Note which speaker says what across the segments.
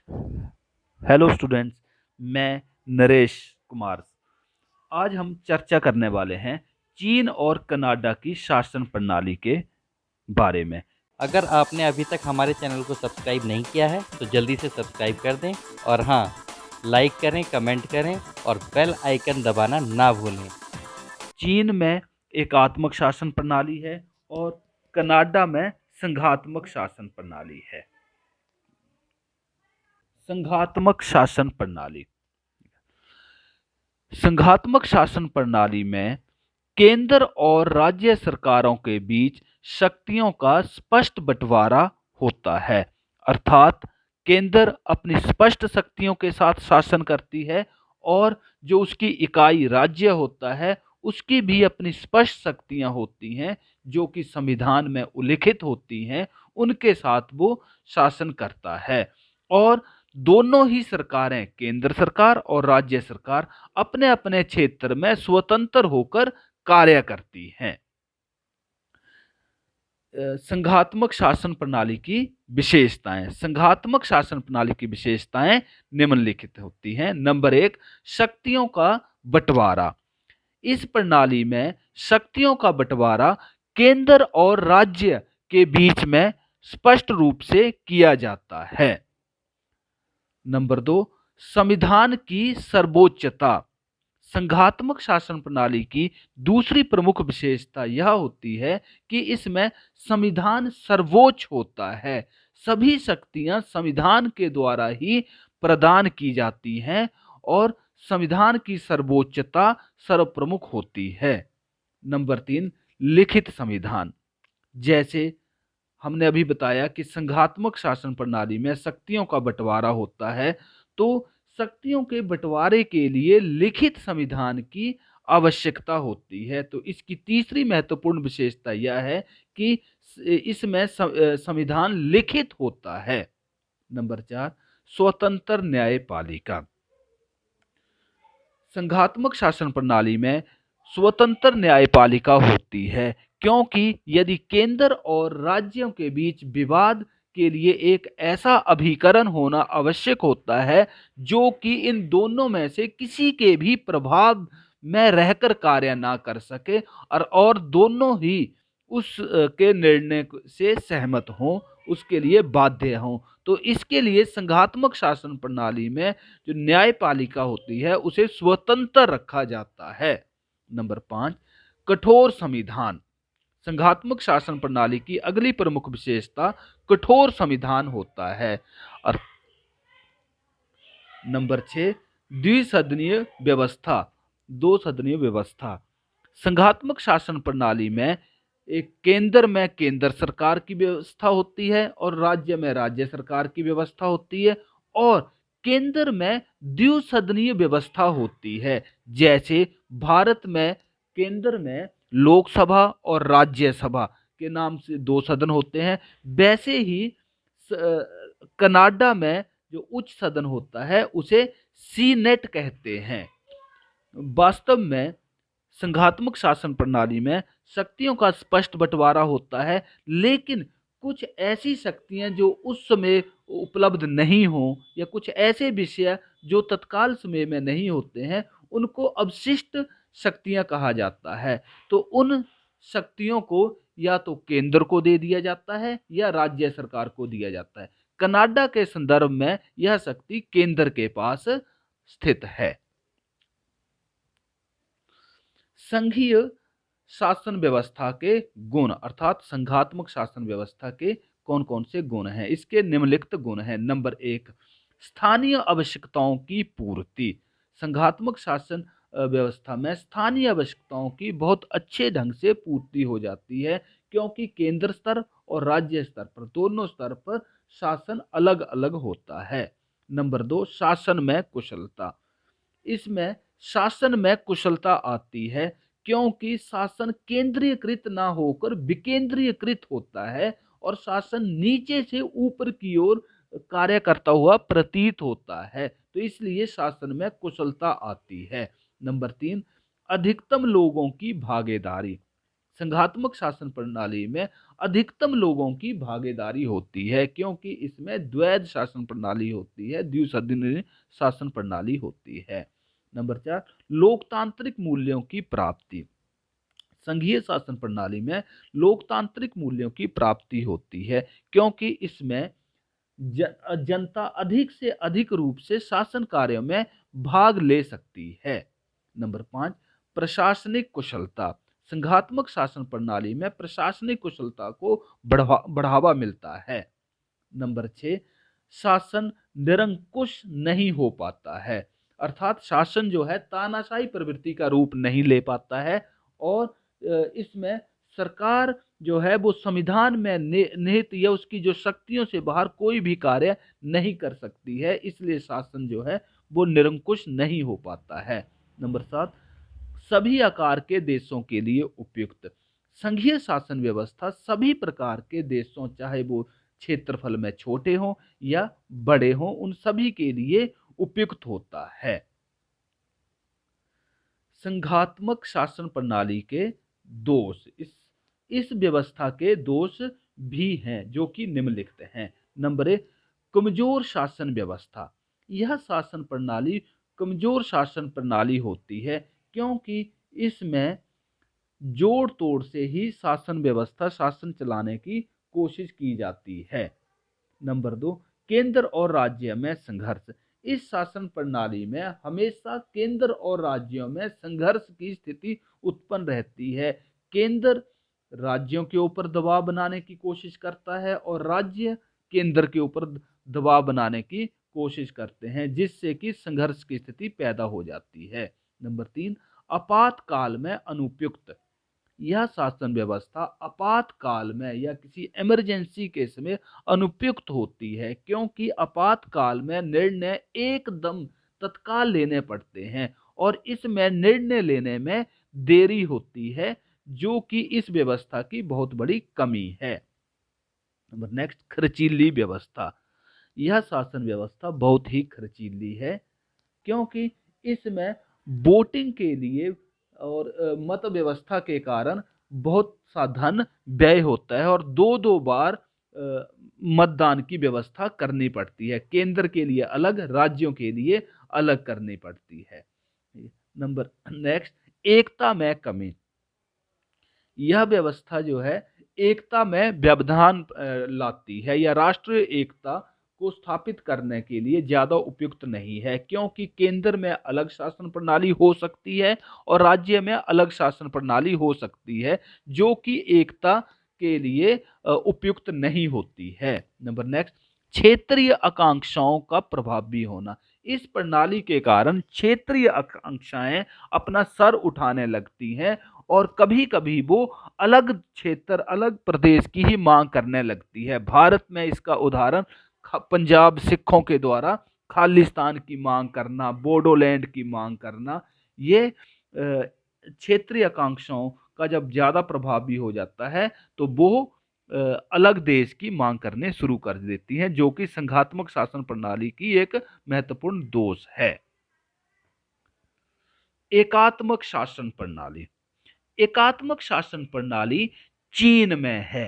Speaker 1: Hello students. मैं नरेश कुमार। आज हम चर्चा करने वाले हैं चीन और कनाडा की शासन प्रणाली के बारे में।
Speaker 2: अगर आपने अभी तक हमारे चैनल को सब्सक्राइब नहीं किया है तो जल्दी से सब्सक्राइब कर दें और हाँ, लाइक करें, कमेंट करें और बेल आइकन दबाना ना भूलें।
Speaker 1: चीन में एकात्मक शासन प्रणाली है और कनाडा में संघात्मक शासन प्रणाली है। संघात्मक शासन प्रणाली संघात्मक शासन प्रणाली में केंद्र और राज्य सरकारों के बीच शक्तियों का स्पष्ट बंटवारा होता है। अर्थात केंद्र अपनी स्पष्ट शक्तियों के साथ शासन करती है और जो उसकी इकाई राज्य होता है उसकी भी अपनी स्पष्ट शक्तियां होती हैं जो कि संविधान में उल्लिखित होती हैं। उनके साथ वो शासन करता है और दोनों ही सरकारें, केंद्र सरकार और राज्य सरकार, अपने अपने क्षेत्र में स्वतंत्र होकर कार्य करती हैं। संघात्मक शासन प्रणाली की विशेषताएं। संघात्मक शासन प्रणाली की विशेषताएं निम्नलिखित होती हैं। नंबर एक, शक्तियों का बंटवारा। इस प्रणाली में शक्तियों का बंटवारा केंद्र और राज्य के बीच में स्पष्ट रूप से किया जाता है। नंबर दो, संविधान की सर्वोच्चता। संघात्मक शासन प्रणाली की दूसरी प्रमुख विशेषता यह होती है कि इसमें संविधान सर्वोच्च होता है। सभी शक्तियां संविधान के द्वारा ही प्रदान की जाती हैं और संविधान की सर्वोच्चता सर्वप्रमुख होती है। नंबर तीन, लिखित संविधान। जैसे हमने अभी बताया कि संघात्मक शासन प्रणाली में शक्तियों का बंटवारा होता है, तो शक्तियों के बंटवारे के लिए लिखित संविधान की आवश्यकता होती है। तो इसकी तीसरी महत्वपूर्ण विशेषता यह है कि इसमें संविधान लिखित होता है। नंबर चार, स्वतंत्र न्यायपालिका। संघात्मक शासन प्रणाली में स्वतंत्र न्यायपालिका होती है क्योंकि यदि केंद्र और राज्यों के बीच विवाद के लिए एक ऐसा अभिकरण होना आवश्यक होता है जो कि इन दोनों में से किसी के भी प्रभाव में रहकर कार्य ना कर सके और दोनों ही उस के निर्णय से सहमत हों, उसके लिए बाध्य हों। तो इसके लिए संघात्मक शासन प्रणाली में जो न्यायपालिका होती है उसे स्वतंत्र रखा जाता है। नंबर पांच, कठोर संविधान। संघात्मक शासन प्रणाली की अगली प्रमुख विशेषता कठोर संविधान होता है। और नंबर छह, द्विसदनीय व्यवस्था, दो सदनीय व्यवस्था। संघात्मक शासन प्रणाली में एक केंद्र में केंद्र सरकार की व्यवस्था होती है और राज्य में राज्य सरकार की व्यवस्था होती है और केंद्र में द्विसदनीय व्यवस्था होती है। जैसे भारत में केंद्र में लोकसभा और राज्यसभा के नाम से दो सदन होते हैं, वैसे ही कनाडा में जो उच्च सदन होता है उसे सीनेट कहते हैं। वास्तव में संघात्मक शासन प्रणाली में शक्तियों का स्पष्ट बंटवारा होता है, लेकिन कुछ ऐसी शक्तियां जो उस समय उपलब्ध नहीं हो या कुछ ऐसे विषय जो तत्काल समय में नहीं होते हैं उनको अवशिष्ट शक्तियां कहा जाता है। तो उन शक्तियों को या तो केंद्र को दे दिया जाता है या राज्य सरकार को दिया जाता है। कनाडा के संदर्भ में यह शक्ति केंद्र के पास स्थित है। संघीय शासन व्यवस्था के गुण अर्थात संघात्मक शासन व्यवस्था के कौन कौन से गुण हैं? इसके निम्नलिखित गुण हैं। नंबर एक, स्थानीय आवश्यकताओं की पूर्ति। संघात्मक शासन व्यवस्था में स्थानीय आवश्यकताओं की बहुत अच्छे ढंग से पूर्ति हो जाती है क्योंकि केंद्र स्तर और राज्य स्तर पर, दोनों स्तर पर शासन अलग अलग होता है। नंबर दो, शासन में कुशलता। इसमें शासन में कुशलता आती है क्योंकि शासन केंद्रीयकृत ना होकर विकेंद्रीयकृत होता है और शासन नीचे से ऊपर की ओर कार्य करता हुआ प्रतीत होता है, तो इसलिए शासन में कुशलता आती है। नंबर तीन, अधिकतम लोगों की भागीदारी। संघात्मक शासन प्रणाली में अधिकतम लोगों की भागीदारी होती है, क्योंकि इसमें द्वैध शासन प्रणाली होती है, द्विसदनीय शासन प्रणाली होती है। नंबर 4, लोकतांत्रिक मूल्यों की प्राप्ति। संघीय शासन प्रणाली में लोकतांत्रिक मूल्यों की प्राप्ति होती है, क्योंकि इसमें जनता अधिक से अधिक रूप से शासन कार्यों में भाग ले सकती है। नंबर 5, प्रशासनिक कुशलता। संघात्मक शासन प्रणाली में प्रशासनिक कुशलता को बढ़ावा मिलता है। नंबर 6, शासन निरंकुश नहीं हो पाता है, अर्थात शासन जो है तानाशाही प्रवृत्ति का रूप नहीं ले पाता है, और इसमें सरकार जो है वो संविधान में निहित या उसकी जो शक्तियों से बाहर कोई भी कार्य नहीं कर सकती है, इसलिए शासन जो है वो निरंकुश नहीं हो पाता है। नंबर 7, सभी आकार के देशों के लिए उपयुक्त। संघीय शासन व्यवस्था सभी प्रकार के देशों, चाहे वो क्षेत्रफल में छोटे हों या बड़े हों, उन सभी के लिए उपयुक्त होता है। संघात्मक शासन प्रणाली के दोष, इस व्यवस्था के दोष भी हैं जो कि निम्नलिखित हैं। नंबर 1, कमजोर शासन व्यवस्था। यह शासन प्रणाली कमजोर शासन प्रणाली होती है, क्योंकि इसमें जोड़ तोड़ से ही शासन व्यवस्था, शासन चलाने की कोशिश की जाती है। नंबर 2, केंद्र और राज्य में संघर्ष। इस शासन प्रणाली में हमेशा केंद्र और राज्यों में संघर्ष की स्थिति उत्पन्न रहती है। केंद्र राज्यों के ऊपर दबाव बनाने की कोशिश करता है और राज्य केंद्र के ऊपर दबाव बनाने की कोशिश करते हैं, जिससे कि संघर्ष की स्थिति पैदा हो जाती है। नंबर 3, आपातकाल में अनुपयुक्त। यह शासन व्यवस्था आपातकाल में या किसी इमरजेंसी केस में अनुपयुक्त होती है, क्योंकि आपातकाल में निर्णय एकदम तत्काल लेने पड़ते हैं और इसमें निर्णय लेने में देरी होती है, जो कि इस व्यवस्था की बहुत बड़ी कमी है। नंबर नेक्स्ट, खर्चीली व्यवस्था। यह शासन व्यवस्था बहुत ही खर्चीली है, क्योंकि इसमें वोटिंग के लिए और मत व्यवस्था के कारण बहुत सा धन व्यय होता है और दो दो बार मतदान की व्यवस्था करनी पड़ती है। केंद्र के लिए अलग, राज्यों के लिए अलग करनी पड़ती है। नंबर नेक्स्ट, एकता में कमी। यह व्यवस्था जो है एकता में व्यवधान लाती है या राष्ट्रीय एकता को स्थापित करने के लिए ज्यादा उपयुक्त नहीं है, क्योंकि केंद्र में अलग शासन प्रणाली हो सकती है और राज्य में अलग शासन प्रणाली हो सकती है, जो कि एकता के लिए उपयुक्त नहीं होती है। नंबर नेक्स्ट, क्षेत्रीय आकांक्षाओं का प्रभावी होना। इस प्रणाली के कारण क्षेत्रीय आकांक्षाएं अपना सर उठाने लगती हैं और कभी कभी वो अलग क्षेत्र, अलग प्रदेश की ही मांग करने लगती है। भारत में इसका उदाहरण पंजाब सिखों के द्वारा खालिस्तान की मांग करना, बोडोलैंड की मांग करना, ये क्षेत्रीय आकांक्षाओं का जब ज्यादा प्रभावी हो जाता है तो वो अलग देश की मांग करने शुरू कर देती हैं, जो कि संघात्मक शासन प्रणाली की एक महत्वपूर्ण दोष है। एकात्मक शासन प्रणाली। एकात्मक शासन प्रणाली चीन में है।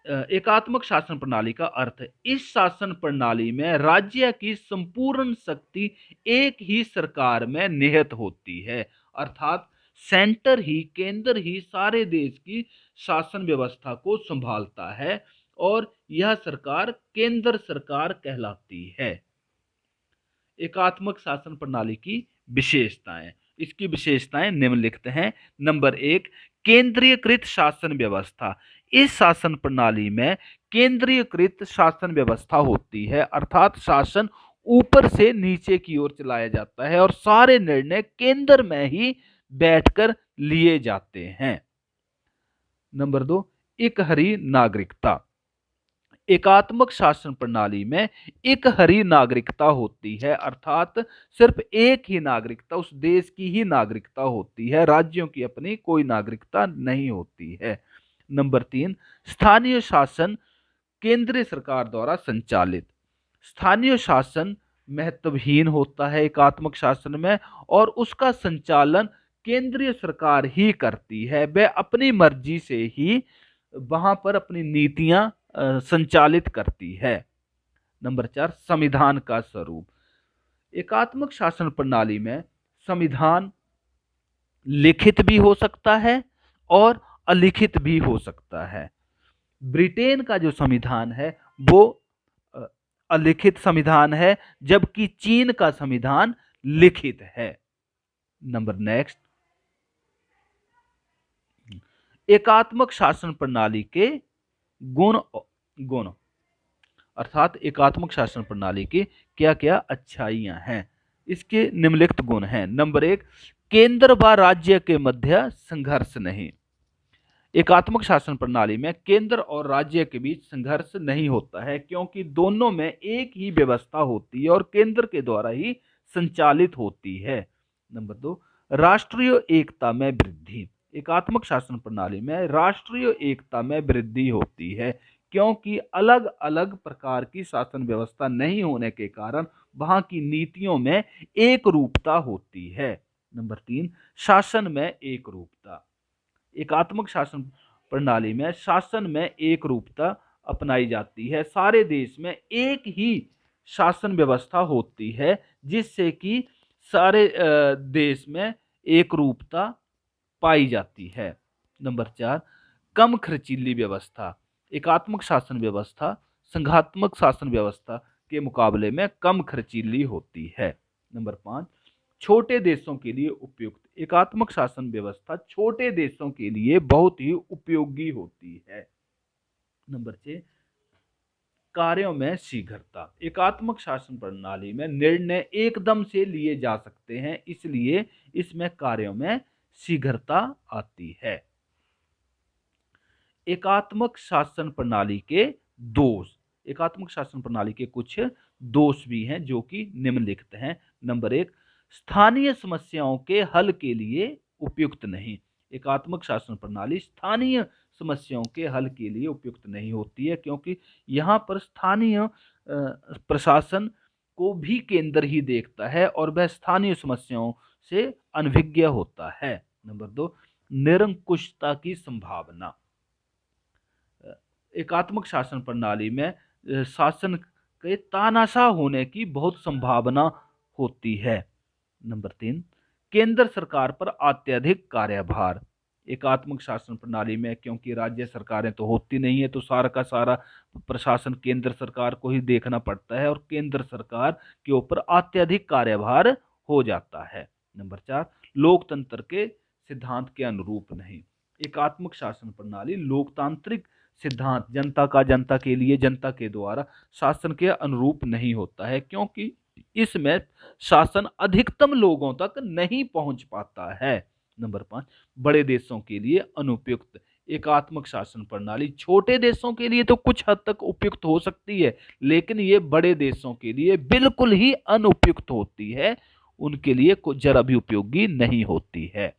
Speaker 1: एकात्मक शासन प्रणाली का अर्थ है, इस शासन प्रणाली में राज्य की संपूर्ण शक्ति एक ही सरकार में निहित होती है, अर्थात सेंटर ही, केंद्र ही सारे देश की शासन व्यवस्था को संभालता है और यह सरकार केंद्र सरकार कहलाती है। एकात्मक शासन प्रणाली की विशेषताएं, इसकी विशेषताएं निम्नलिखित हैं। नंबर 1, केंद्रीयकृत शासन व्यवस्था। इस शासन प्रणाली में केंद्रीयकृत शासन व्यवस्था होती है, अर्थात शासन ऊपर से नीचे की ओर चलाया जाता है और सारे निर्णय केंद्र में ही बैठकर लिए जाते हैं। नंबर 2, एकहरी नागरिकता। एकात्मक शासन प्रणाली में एकहरी नागरिकता होती है, अर्थात सिर्फ एक ही नागरिकता, उस देश की ही नागरिकता होती है, राज्यों की अपनी कोई नागरिकता नहीं होती है। नंबर 3, स्थानीय शासन केंद्रीय सरकार द्वारा संचालित। स्थानीय शासन महत्वहीन होता है एकात्मक शासन में और उसका संचालन केंद्रीय सरकार ही करती है, वह अपनी मर्जी से ही वहां पर अपनी नीतियां संचालित करती है। नंबर 4, संविधान का स्वरूप। एकात्मक शासन प्रणाली में संविधान लिखित भी हो सकता है और अलिखित भी हो सकता है। ब्रिटेन का जो संविधान है वो अलिखित संविधान है, जबकि चीन का संविधान लिखित है। नंबर नेक्स्ट, एकात्मक शासन प्रणाली के गुण गुण अर्थात एकात्मक शासन प्रणाली की क्या क्या अच्छाइयां हैं, इसके निम्नलिखित गुण हैं। नंबर 1, केंद्र व राज्य के मध्य संघर्ष नहीं। एकात्मक शासन प्रणाली में केंद्र और राज्य के बीच संघर्ष नहीं होता है, क्योंकि दोनों में एक ही व्यवस्था होती है और केंद्र के द्वारा ही संचालित होती है। नंबर 2, राष्ट्रीय एकता में वृद्धि। एकात्मक शासन प्रणाली में राष्ट्रीय एकता में वृद्धि होती है, क्योंकि अलग अलग प्रकार की शासन व्यवस्था नहीं होने के कारण वहां की नीतियों में एक रूपता होती है। नंबर 3, शासन में एक रूपता। एकात्मक शासन प्रणाली में शासन में एक रूपता अपनाई जाती है। सारे देश में एक ही शासन व्यवस्था होती है, जिससे कि सारे देश में एक रूपता पाई जाती है। नंबर 4, कम खर्चीली व्यवस्था। एकात्मक शासन व्यवस्था संघात्मक शासन व्यवस्था के मुकाबले में कम खर्चीली होती है। नंबर 5, छोटे देशों के लिए उपयुक्त। एकात्मक शासन व्यवस्था छोटे देशों के लिए बहुत ही उपयोगी होती है। नंबर 6, कार्यों में शीघ्रता। एकात्मक शासन प्रणाली में निर्णय एकदम से लिए जा सकते हैं, इसलिए इसमें कार्यों में शीघ्रता आती है। एकात्मक शासन प्रणाली के दोष। एकात्मक शासन प्रणाली के कुछ दोष भी हैं जो कि निम्नलिखित हैं। नंबर 1, स्थानीय समस्याओं के हल के लिए उपयुक्त नहीं। एकात्मक शासन प्रणाली स्थानीय समस्याओं के हल के लिए उपयुक्त नहीं होती है, क्योंकि यहाँ पर स्थानीय प्रशासन को भी केंद्र ही देखता है और वह स्थानीय समस्याओं से अनभिज्ञ होता है। नंबर 2, निरंकुशता की संभावना। एकात्मक शासन प्रणाली में शासन के तानाशाह होने की बहुत संभावना होती है। नंबर 3, केंद्र सरकार पर अत्यधिक कार्यभार। एकात्मक शासन प्रणाली में क्योंकि राज्य सरकारें तो होती नहीं है, तो सारा का सारा प्रशासन केंद्र सरकार को ही देखना पड़ता है और केंद्र सरकार के ऊपर अत्यधिक कार्यभार हो जाता है। नंबर 4, लोकतंत्र के सिद्धांत के अनुरूप नहीं। एकात्मक शासन प्रणाली लोकतांत्रिक सिद्धांत जनता का जनता के लिए जनता के द्वारा शासन के अनुरूप नहीं होता है, क्योंकि इसमें शासन अधिकतम लोगों तक नहीं पहुंच पाता है। नंबर 5, बड़े देशों के लिए अनुपयुक्त। एकात्मक शासन प्रणाली छोटे देशों के लिए तो कुछ हद तक उपयुक्त हो सकती है, लेकिन ये बड़े देशों के लिए बिल्कुल ही अनुपयुक्त होती है, उनके लिए कुछ जरा भी उपयोगी नहीं होती है।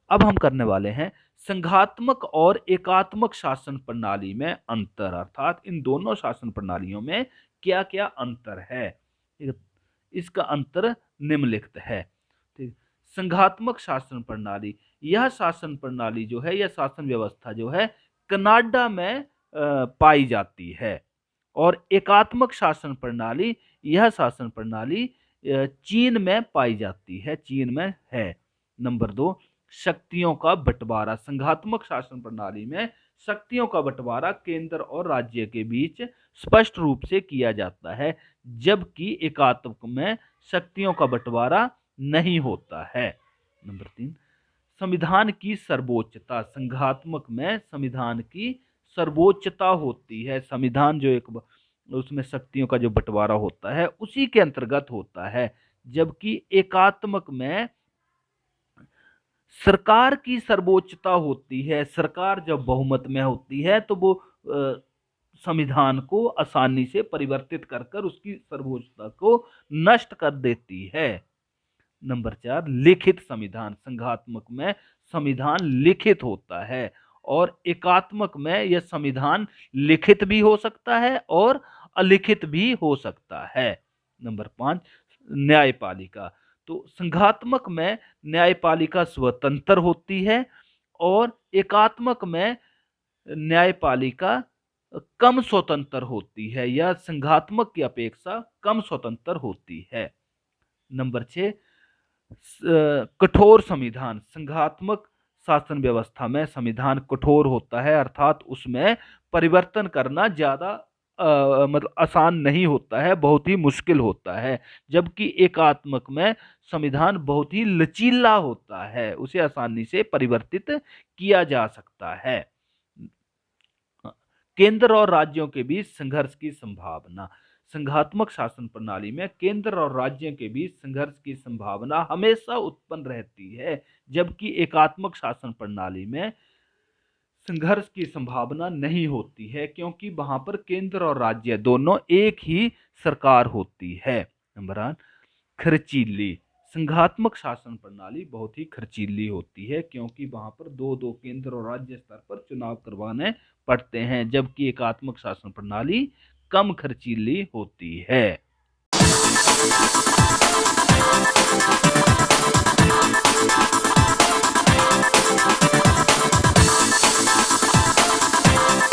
Speaker 1: अब हम करने वाले हैं संघात्मक और एकात्मक शासन प्रणाली में अंतर, अर्थात इन दोनों शासन प्रणालियों में क्या क्या अंतर है। इसका अंतर निम्नलिखित है। ठीक, संघात्मक शासन प्रणाली, यह शासन प्रणाली जो है, यह शासन व्यवस्था जो है कनाडा में पाई जाती है, और एकात्मक शासन प्रणाली, यह शासन प्रणाली चीन में पाई जाती है, चीन में है। नंबर 2, शक्तियों का बंटवारा। संघात्मक शासन प्रणाली में शक्तियों का बंटवारा केंद्र और राज्य के बीच स्पष्ट रूप से किया जाता है, जबकि एकात्मक में शक्तियों का बंटवारा नहीं होता है। नंबर 3, संविधान की सर्वोच्चता। संघात्मक में संविधान की सर्वोच्चता होती है, संविधान जो एक उसमें शक्तियों का जो बंटवारा होता है उसी के अंतर्गत होता है, जबकि एकात्मक में सरकार की सर्वोच्चता होती है। सरकार जब बहुमत में होती है तो वो संविधान को आसानी से परिवर्तित कर कर उसकी सर्वोच्चता को नष्ट कर देती है। नंबर 4, लिखित संविधान। संघात्मक में संविधान लिखित होता है और एकात्मक में यह संविधान लिखित भी हो सकता है और अलिखित भी हो सकता है। नंबर 5, न्यायपालिका। तो संघात्मक में न्यायपालिका स्वतंत्र होती है और एकात्मक में न्यायपालिका कम स्वतंत्र होती है या संघात्मक की अपेक्षा कम स्वतंत्र होती है। नंबर 6, कठोर संविधान। संघात्मक शासन व्यवस्था में संविधान कठोर होता है, अर्थात उसमें परिवर्तन करना ज्यादा मतलब आसान नहीं होता है, बहुत ही मुश्किल होता है। जबकि एकात्मक में संविधान बहुत ही लचीला होता है, उसे आसानी से परिवर्तित किया जा सकता है। केंद्र और राज्यों के बीच संघर्ष की संभावना। संघात्मक शासन प्रणाली में केंद्र और राज्यों के बीच संघर्ष की संभावना हमेशा उत्पन्न रहती है, जबकि एकात्मक शासन प्रणाली में संघर्ष की संभावना नहीं होती है, क्योंकि वहां पर केंद्र और राज्य दोनों एक ही सरकार होती है। नंबर 8, खर्चीली। संघात्मक शासन प्रणाली बहुत ही खर्चीली होती है, क्योंकि वहां पर दो दो केंद्र और राज्य स्तर पर चुनाव करवाने पड़ते हैं, जबकि एकात्मक शासन प्रणाली कम खर्चीली होती है।